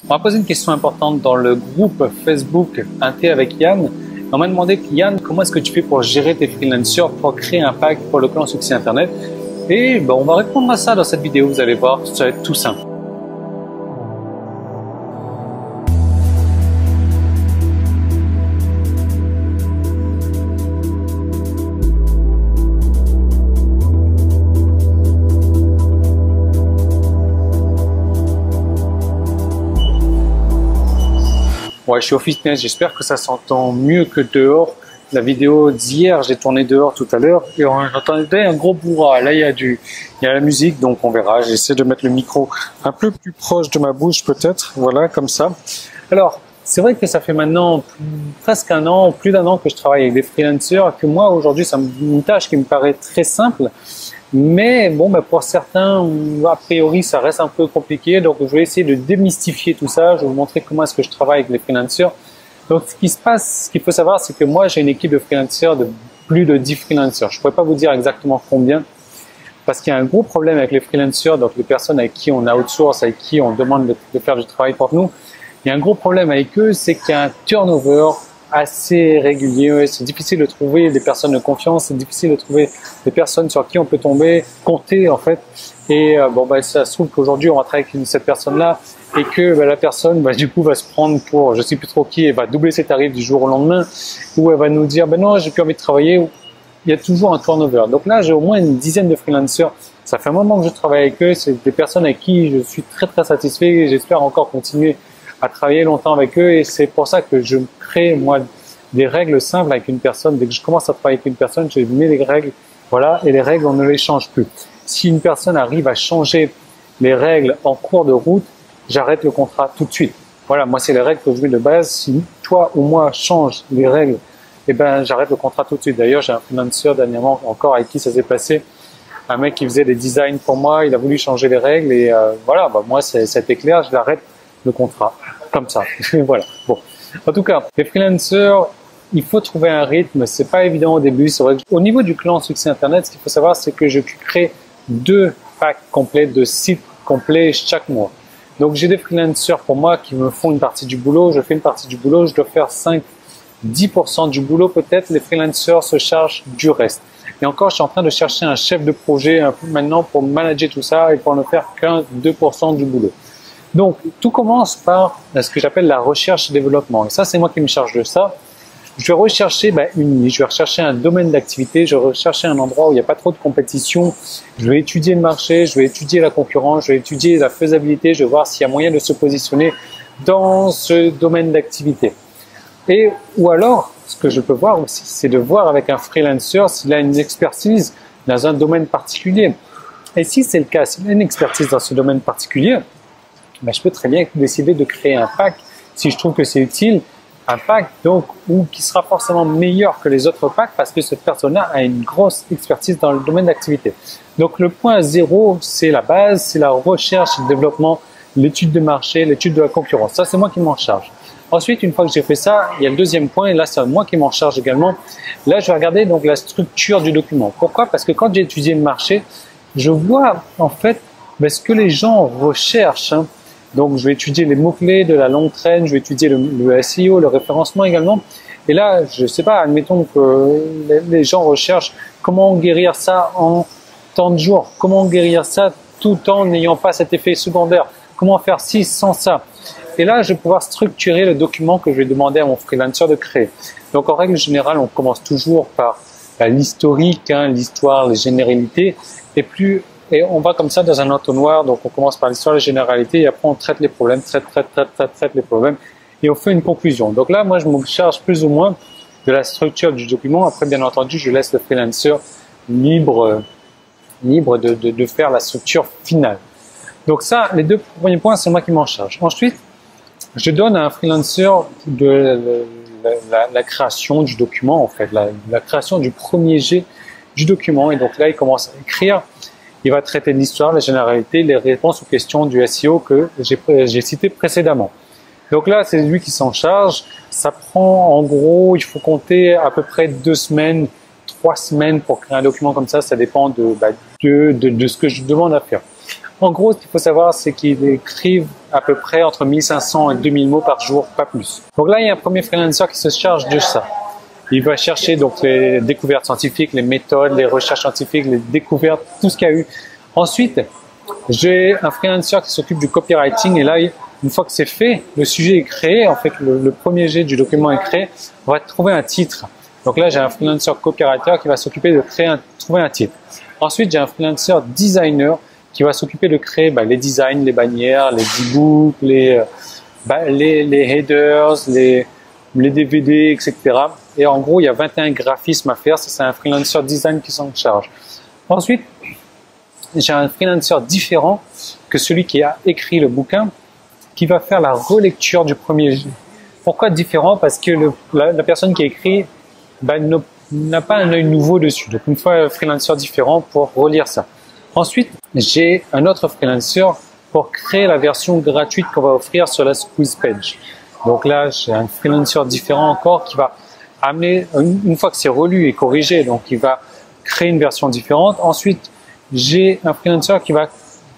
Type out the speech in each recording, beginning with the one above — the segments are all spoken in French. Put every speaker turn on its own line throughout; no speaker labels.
On m'a posé une question importante dans le groupe Facebook Un thé avec Yann. On m'a demandé, Yann, comment est-ce que tu fais pour gérer tes freelancers, pour créer un pack pour le plan succès Internet? Et on va répondre à ça dans cette vidéo, vous allez voir, ça va être tout simple. Ouais, je suis au fitness, j'espère que ça s'entend mieux que dehors. La vidéo d'hier, j'ai tourné dehors tout à l'heure et on entendait un gros brouhaha. Là, il y a la musique, donc on verra. J'essaie de mettre le micro un peu plus proche de ma bouche peut-être, voilà, comme ça. Alors, c'est vrai que ça fait maintenant presque un an, plus d'un an que je travaille avec des freelancers, que moi, aujourd'hui, c'est une tâche qui me paraît très simple. Mais bon, pour certains, a priori, ça reste un peu compliqué. Donc, je vais essayer de démystifier tout ça. Je vais vous montrer comment est-ce que je travaille avec les freelancers. Donc, ce qui se passe, ce qu'il faut savoir, c'est que moi, j'ai une équipe de freelancers de plus de 10 freelancers. Je ne pourrais pas vous dire exactement combien, parce qu'il y a un gros problème avec les freelancers, donc les personnes avec qui on outsource, avec qui on demande de faire du travail pour nous. Il y a un gros problème avec eux, c'est qu'il y a un turnover assez régulier. C'est difficile de trouver des personnes de confiance, c'est difficile de trouver des personnes sur qui on peut compter en fait. Et ça se trouve qu'aujourd'hui on va travailler avec cette personne-là et que la personne du coup va se prendre pour je sais plus trop qui et va doubler ses tarifs du jour au lendemain, ou elle va nous dire non, j'ai plus envie de travailler. Il y a toujours un turnover. Donc là, j'ai au moins une dizaine de freelancers. Ça fait un moment que je travaille avec eux. C'est des personnes avec qui je suis très très satisfait et j'espère encore continuer à travailler longtemps avec eux. Et c'est pour ça que je crée moi des règles simples avec une personne. Dès que je commence à travailler avec une personne, je mets des règles, voilà, et les règles on ne les change plus. Si une personne arrive à changer les règles en cours de route, j'arrête le contrat tout de suite. Voilà, moi c'est les règles que je mets de base. Si toi ou moi change les règles, j'arrête le contrat tout de suite. D'ailleurs, j'ai un freelancer dernièrement encore avec qui ça s'est passé. Un mec qui faisait des designs pour moi, il a voulu changer les règles et moi c'était clair, je l'arrête le contrat comme ça. Voilà. Bon, en tout cas, les freelancers, il faut trouver un rythme. C'est pas évident au début. C'est vrai. Au niveau du clan succès Internet, ce qu'il faut savoir, c'est que je crée 2 packs complets, 2 sites complets chaque mois. Donc j'ai des freelancers pour moi qui me font une partie du boulot. Je fais une partie du boulot. Je dois faire 5-10% du boulot peut-être. Les freelancers se chargent du reste. Et encore, je suis en train de chercher un chef de projet un peu maintenant pour manager tout ça et pour ne faire qu'un 2% du boulot. Donc, tout commence par ce que j'appelle la recherche et développement. Et ça, c'est moi qui me charge de ça. Je vais rechercher une niche, je vais rechercher un domaine d'activité, je vais rechercher un endroit où il n'y a pas trop de compétition. Je vais étudier le marché, je vais étudier la concurrence, je vais étudier la faisabilité, je vais voir s'il y a moyen de se positionner dans ce domaine d'activité. Ou alors, ce que je peux voir aussi, c'est de voir avec un freelancer s'il a une expertise dans un domaine particulier. Et si c'est le cas, s'il a une expertise dans ce domaine particulier, je peux très bien décider de créer un pack si je trouve que c'est utile, un pack qui sera forcément meilleur que les autres packs parce que cette personne-là a une grosse expertise dans le domaine d'activité. Donc le point 0, c'est la base, c'est la recherche et le développement, l'étude de marché, l'étude de la concurrence. Ça, c'est moi qui m'en charge. Ensuite, une fois que j'ai fait ça, il y a le deuxième point, et là, c'est moi qui m'en charge également. Là, je vais regarder donc la structure du document. Pourquoi? Parce que quand j'ai étudié le marché, je vois en fait ce que les gens recherchent. Donc, je vais étudier les mots-clés de la longue traîne, je vais étudier le SEO, le référencement également. Et là, je sais pas, admettons que les gens recherchent comment guérir ça en tant de jours, comment guérir ça tout en n'ayant pas cet effet secondaire, comment faire ci sans ça. Et là, je vais pouvoir structurer le document que je vais demander à mon freelancer de créer. Donc, en règle générale, on commence toujours par l'historique, l'histoire, les généralités, et on va comme ça dans un entonnoir. Donc, on commence par l'histoire, les généralités, et après, on traite les problèmes, traite les problèmes, et on fait une conclusion. Donc là, moi, je me charge plus ou moins de la structure du document. Après, bien entendu, je laisse le freelancer libre de faire la structure finale. Donc ça, les 2 premiers points, c'est moi qui m'en charge. Ensuite, je donne à un freelancer la création du document, en fait, la création du premier jet du document. Et donc là, il commence à écrire. Il va traiter de l'histoire, la généralité, les réponses aux questions du SEO que j'ai cité précédemment. Donc là, c'est lui qui s'en charge. Ça prend, en gros, il faut compter à peu près 2 semaines, 3 semaines pour créer un document comme ça. Ça dépend de ce que je demande à faire. En gros, ce qu'il faut savoir, c'est qu'ils écrivent à peu près entre 1500 et 2000 mots par jour, pas plus. Donc là, il y a un premier freelancer qui se charge de ça. Il va chercher donc les découvertes scientifiques, les méthodes, les recherches scientifiques, les découvertes, tout ce qu'il y a eu. Ensuite, j'ai un freelancer qui s'occupe du copywriting et là, une fois que c'est fait, le sujet est créé, en fait, le premier jet du document est créé, on va trouver un titre. Donc là, j'ai un freelancer copywriter qui va s'occuper de trouver un titre. Ensuite, j'ai un freelancer designer qui va s'occuper de créer les designs, les bannières, les e-books, les headers, les DVD, etc. Et en gros, il y a 21 graphismes à faire. Ça, c'est un freelancer design qui s'en charge. Ensuite, j'ai un freelancer différent que celui qui a écrit le bouquin, qui va faire la relecture du premier jet. Pourquoi différent? Parce que la personne qui a écrit n'a pas un œil nouveau dessus. Donc, une fois un freelancer différent pour relire ça. Ensuite, j'ai un autre freelancer pour créer la version gratuite qu'on va offrir sur la squeeze page. Donc là, j'ai un freelancer différent encore qui va amener, une fois que c'est relu et corrigé, donc il va créer une version différente. Ensuite, j'ai un freelancer qui va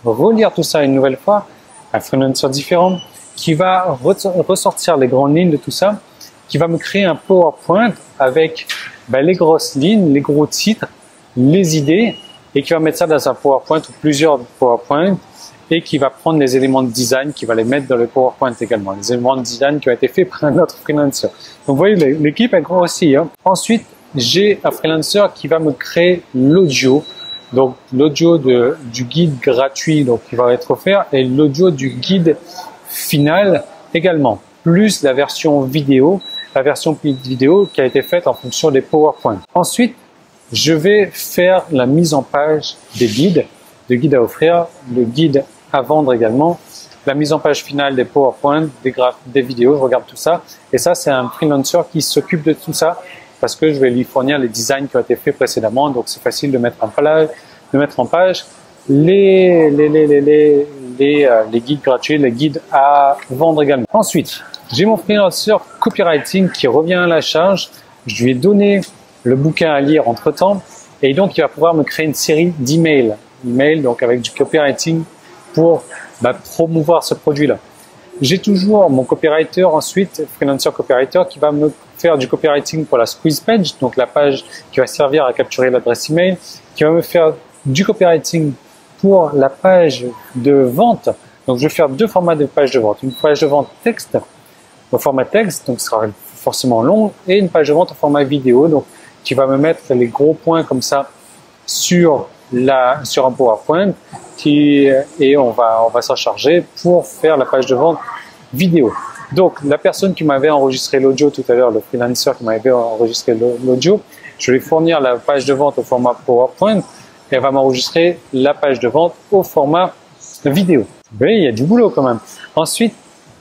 relire tout ça une nouvelle fois, un freelancer différent qui va ressortir les grandes lignes de tout ça, qui va me créer un PowerPoint avec les grosses lignes, les gros titres, les idées, et qui va mettre ça dans un PowerPoint ou plusieurs PowerPoint et qui va prendre les éléments de design, qui va les mettre dans le PowerPoint également. Les éléments de design qui ont été faits par un autre freelancer. Donc vous voyez, l'équipe est grossie. Ensuite, j'ai un freelancer qui va me créer l'audio. Donc l'audio du guide gratuit donc qui va être offert et l'audio du guide final également. Plus la version vidéo qui a été faite en fonction des PowerPoint. Ensuite, je vais faire la mise en page des guides, le guide à offrir, le guide à vendre également, la mise en page finale des PowerPoint, des vidéos, je regarde tout ça. Et ça, c'est un freelancer qui s'occupe de tout ça parce que je vais lui fournir les designs qui ont été faits précédemment. Donc, c'est facile de mettre en page les guides gratuits, les guides à vendre également. Ensuite, j'ai mon freelancer copywriting qui revient à la charge. Je lui ai donné le bouquin à lire entre temps et donc il va pouvoir me créer une série d'emails, donc avec du copywriting pour promouvoir ce produit-là. J'ai toujours mon copywriter ensuite, freelancer copywriter, qui va me faire du copywriting pour la squeeze page, donc la page qui va servir à capturer l'adresse email, qui va me faire du copywriting pour la page de vente. Donc je vais faire deux formats de page de vente, une page de vente texte au format texte, donc ce sera forcément long, et une page de vente au format vidéo, donc qui va me mettre les gros points comme ça sur un PowerPoint et on va s'en charger pour faire la page de vente vidéo. Donc la personne qui m'avait enregistré l'audio tout à l'heure, le freelancer qui m'avait enregistré l'audio, je vais lui fournir la page de vente au format PowerPoint et elle va m'enregistrer la page de vente au format vidéo. Vous voyez, il y a du boulot quand même. Ensuite,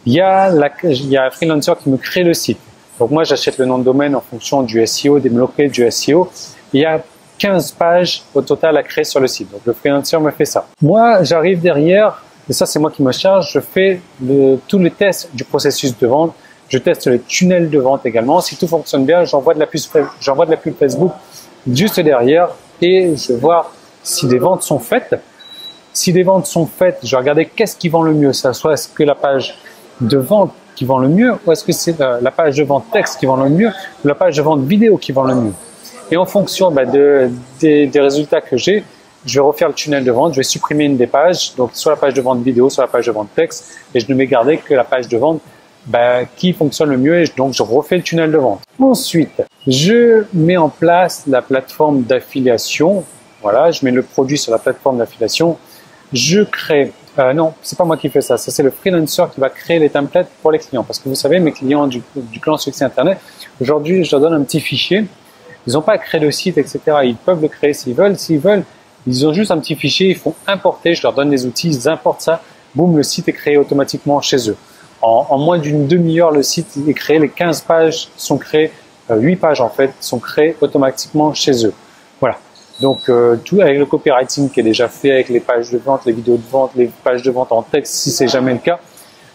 il y a un freelancer qui me crée le site. Donc moi, j'achète le nom de domaine en fonction du SEO, des mots-clés du SEO. Il y a 15 pages au total à créer sur le site. Donc le freelancer me fait ça. Moi, j'arrive derrière, et ça c'est moi qui me charge, je fais tous les tests du processus de vente. Je teste les tunnels de vente également. Si tout fonctionne bien, j'envoie de la pub Facebook juste derrière et je vais voir si des ventes sont faites. Si des ventes sont faites, je vais regarder qu'est-ce qui vend le mieux. Soit est-ce que la page de vente qui vend le mieux ou est-ce que c'est la page de vente texte qui vend le mieux ou la page de vente vidéo qui vend le mieux. Et en fonction des résultats que j'ai, je vais refaire le tunnel de vente, je vais supprimer une des pages, donc soit la page de vente vidéo, soit la page de vente texte, et je ne vais garder que la page de vente qui fonctionne le mieux, et donc je refais le tunnel de vente. Ensuite, je mets en place la plateforme d'affiliation. Voilà, je mets le produit sur la plateforme d'affiliation. Je crée, non, c'est pas moi qui fais ça, c'est le freelancer qui va créer les templates pour les clients. Parce que vous savez, mes clients du Clan Succès Internet, aujourd'hui, je leur donne un petit fichier. Ils n'ont pas à créer le site, etc. Ils peuvent le créer s'ils veulent. S'ils veulent, ils ont juste un petit fichier, ils font importer, je leur donne les outils, ils importent ça, boum, le site est créé automatiquement chez eux. En moins d'une demi-heure, le site est créé, les 15 pages sont créées, 8 pages en fait, sont créées automatiquement chez eux. Voilà. Donc tout avec le copywriting qui est déjà fait, avec les pages de vente, les vidéos de vente, les pages de vente en texte si c'est jamais le cas.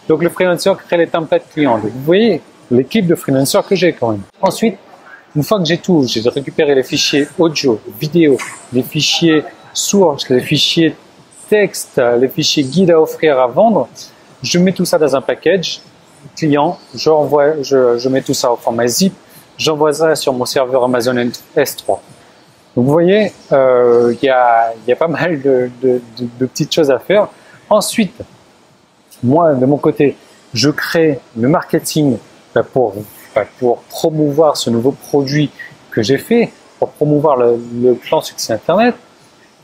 Donc le freelancer crée les templates clients. Donc, vous voyez l'équipe de freelancers que j'ai quand même. Ensuite, une fois que j'ai tout, j'ai récupéré les fichiers audio, vidéo, les fichiers sources, les fichiers texte, les fichiers guide à offrir, à vendre, je mets tout ça dans un package client, je mets tout ça au format zip, j'envoie ça sur mon serveur Amazon S3. Donc vous voyez, il y a pas mal de petites choses à faire. Ensuite, moi de mon côté, je crée le marketing pour promouvoir ce nouveau produit que j'ai fait, pour promouvoir le plan succès Internet.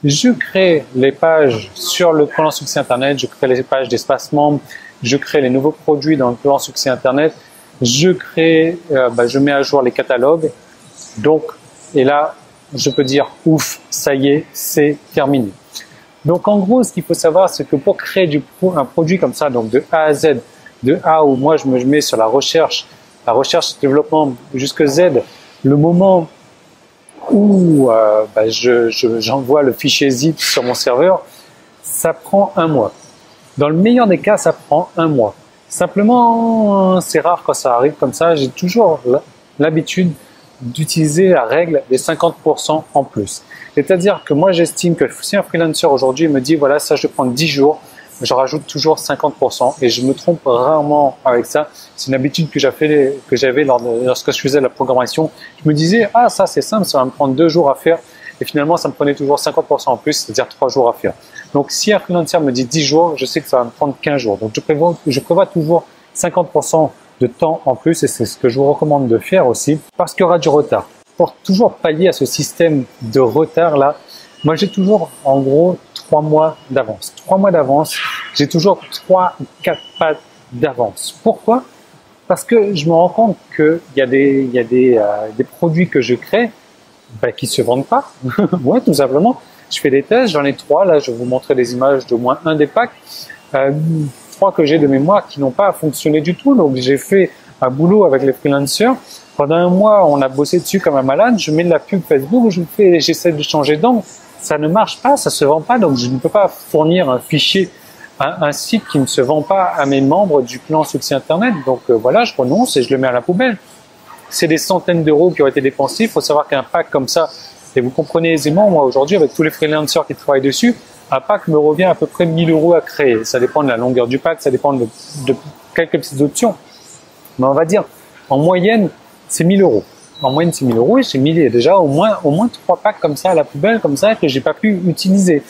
Je crée les pages sur le plan succès Internet, je crée les pages d'espace membre, je crée les nouveaux produits dans le plan succès Internet, je mets à jour les catalogues. Donc, et là, je peux dire ouf, ça y est, c'est terminé. Donc en gros, ce qu'il faut savoir, c'est que pour créer un produit comme ça, donc de A à Z, de A où moi je me mets sur la recherche et développement jusque Z, le moment où j'envoie le fichier zip sur mon serveur, ça prend 1 mois. Dans le meilleur des cas, ça prend 1 mois. Simplement, c'est rare quand ça arrive comme ça. J'ai toujours l'habitude d'utiliser la règle des 50% en plus. C'est-à-dire que moi, j'estime que si un freelancer aujourd'hui me dit, voilà, ça je vais prendre 10 jours, je rajoute toujours 50% et je me trompe rarement avec ça. C'est une habitude que j'avais lorsque je faisais la programmation. Je me disais, ah, ça c'est simple, ça va me prendre 2 jours à faire. Et finalement, ça me prenait toujours 50% en plus, c'est-à-dire 3 jours à faire. Donc, si un freelancer me dit 10 jours, je sais que ça va me prendre 15 jours. Donc, je prévois toujours 50% de temps en plus et c'est ce que je vous recommande de faire aussi parce qu'il y aura du retard. Pour toujours pallier à ce système de retard là, moi j'ai toujours en gros 3 mois d'avance. 3 mois d'avance, j'ai toujours 3-4 pas d'avance. Pourquoi? Parce que je me rends compte qu'il y a des produits que je crée qui se vendent pas. Ouais, tout simplement. Je fais des tests, j'en ai 3. Là, je vais vous montrer des images d'au moins un des packs. 3 que j'ai de mémoire qui n'ont pas fonctionné du tout. Donc, j'ai fait un boulot avec les freelancers. Pendant 1 mois, on a bossé dessus comme un malade. Je mets de la pub Facebook, j'essaie de changer d'angle. Ça ne marche pas, ça se vend pas. Donc, je ne peux pas fournir un fichier, un site qui ne se vend pas à mes membres du plan succès Internet. Donc, voilà, je renonce et je le mets à la poubelle. C'est des centaines d'euros qui ont été dépensés. Il faut savoir qu'un pack comme ça, et vous comprenez aisément, moi aujourd'hui, avec tous les freelancers qui travaillent dessus, un pack me revient à peu près 1 000 euros à créer. Ça dépend de la longueur du pack, ça dépend de quelques petites options. Mais on va dire, en moyenne, c'est 1 000 euros. En moyenne, c'est 1 000 euros et j'ai mis déjà au moins 3 packs comme ça à la poubelle, comme ça, que j'ai pas pu utiliser.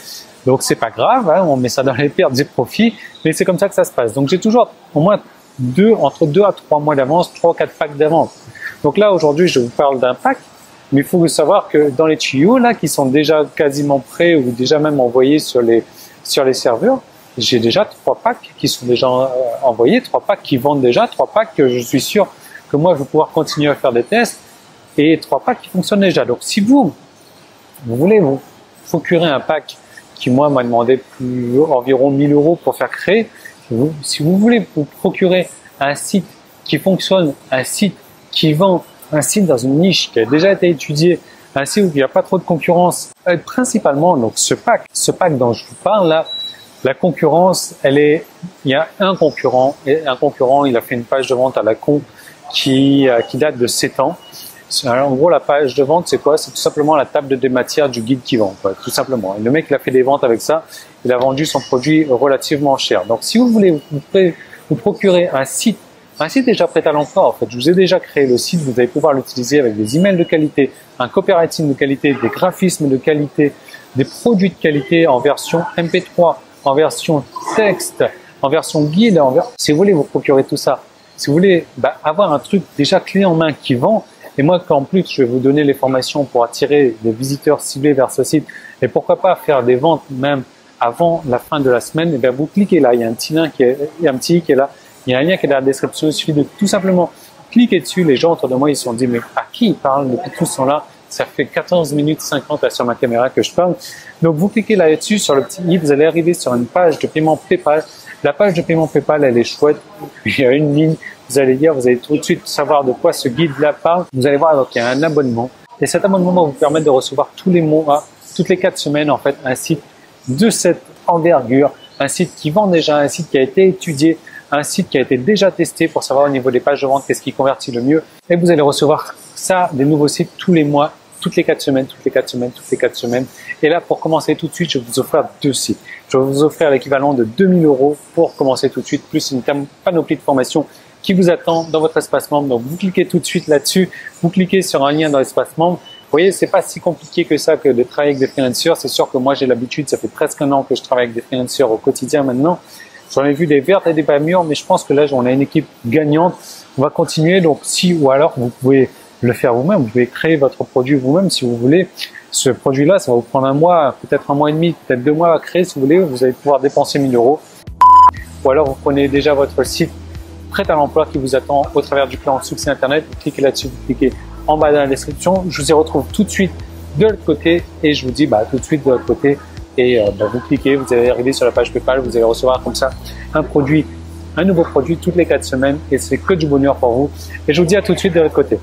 Donc, c'est pas grave, hein, on met ça dans les pertes et profits, mais c'est comme ça que ça se passe. Donc, j'ai toujours au moins entre 2 à 3 mois d'avance, 3 ou 4 packs d'avance. Donc là, aujourd'hui, je vous parle d'un pack, mais il faut savoir que dans les tuyaux, là, qui sont déjà quasiment prêts ou déjà même envoyés sur les serveurs, j'ai déjà 3 packs qui sont déjà envoyés, 3 packs qui vendent déjà, 3 packs que je suis sûr que moi, je vais pouvoir continuer à faire des tests et 3 packs qui fonctionnent déjà. Donc, si vous voulez vous procurer un pack qui, moi, m'a demandé environ 1 000 euros pour faire créer, si vous voulez vous procurer un site qui fonctionne, un site qui vend, un site dans une niche qui a déjà été étudié, un site où il n'y a pas trop de concurrence, principalement donc ce pack dont je vous parle là, la concurrence, il y a un concurrent il a fait une page de vente à la con qui date de 7 ans. Alors, en gros, la page de vente, c'est quoi? C'est tout simplement la table de dématière du guide qui vend, quoi, tout simplement. Et le mec, il a fait des ventes avec ça, il a vendu son produit relativement cher. Donc, si vous voulez vous procurer un site déjà prêt à l'emploi, en fait, je vous ai déjà créé le site, vous allez pouvoir l'utiliser avec des emails de qualité, un copywriting de qualité, des graphismes de qualité, des produits de qualité en version MP3, en version texte, en version guide, si vous voulez vous procurer tout ça, si vous voulez avoir un truc déjà clé en main qui vend, et moi qu'en plus je vais vous donner les formations pour attirer des visiteurs ciblés vers ce site, et pourquoi pas faire des ventes même avant la fin de la semaine, et bien vous cliquez là, il y a un petit lien qui est là, il y a un lien qui est dans la description, il suffit de tout simplement cliquer dessus. Les gens autour de moi ils se sont dit mais à qui ils parlent depuis tout ce temps-là? Ça fait 14 minutes 50 là, sur ma caméra que je parle. Donc vous cliquez là-dessus sur le petit i, vous allez arriver sur une page de paiement PayPal. La page de paiement PayPal elle est chouette, il y a une ligne, vous allez lire, vous allez tout de suite savoir de quoi ce guide-là parle. Vous allez voir donc il y a un abonnement et cet abonnement va vous permettre de recevoir tous les mois, toutes les 4 semaines en fait un site de cette envergure, un site qui vend déjà, un site qui a été étudié, un site qui a été déjà testé pour savoir au niveau des pages de vente qu'est-ce qui convertit le mieux. Et vous allez recevoir ça, des nouveaux sites tous les mois toutes les 4 semaines, toutes les 4 semaines, toutes les 4 semaines. Et là, pour commencer tout de suite, je vais vous offrir 2 sites. Je vais vous offrir l'équivalent de 2000 € pour commencer tout de suite, plus une panoplie de formations qui vous attend dans votre espace membre. Donc, vous cliquez tout de suite là-dessus, vous cliquez sur un lien dans l'espace membre. Vous voyez, c'est pas si compliqué que ça que de travailler avec des freelancers. C'est sûr que moi, j'ai l'habitude, ça fait presque 1 an que je travaille avec des freelancers au quotidien maintenant. J'en ai vu des vertes et des pas mûres, mais je pense que là, on a une équipe gagnante. On va continuer. Donc, ou alors, vous pouvez le faire vous-même. Vous pouvez créer votre produit vous-même si vous voulez. Ce produit-là, ça va vous prendre 1 mois, peut-être 1 mois et demi, peut-être 2 mois à créer si vous voulez. Vous allez pouvoir dépenser 1000 €. Ou alors, vous prenez déjà votre site prêt à l'emploi qui vous attend au travers du plan Succès Internet. Vous cliquez là-dessus, vous cliquez en bas dans la description. Je vous y retrouve tout de suite de l'autre côté et je vous dis tout de suite de l'autre côté. Et vous cliquez, vous allez arriver sur la page PayPal, vous allez recevoir comme ça un nouveau produit toutes les 4 semaines et c'est que du bonheur pour vous. Et je vous dis à tout de suite de l'autre côté.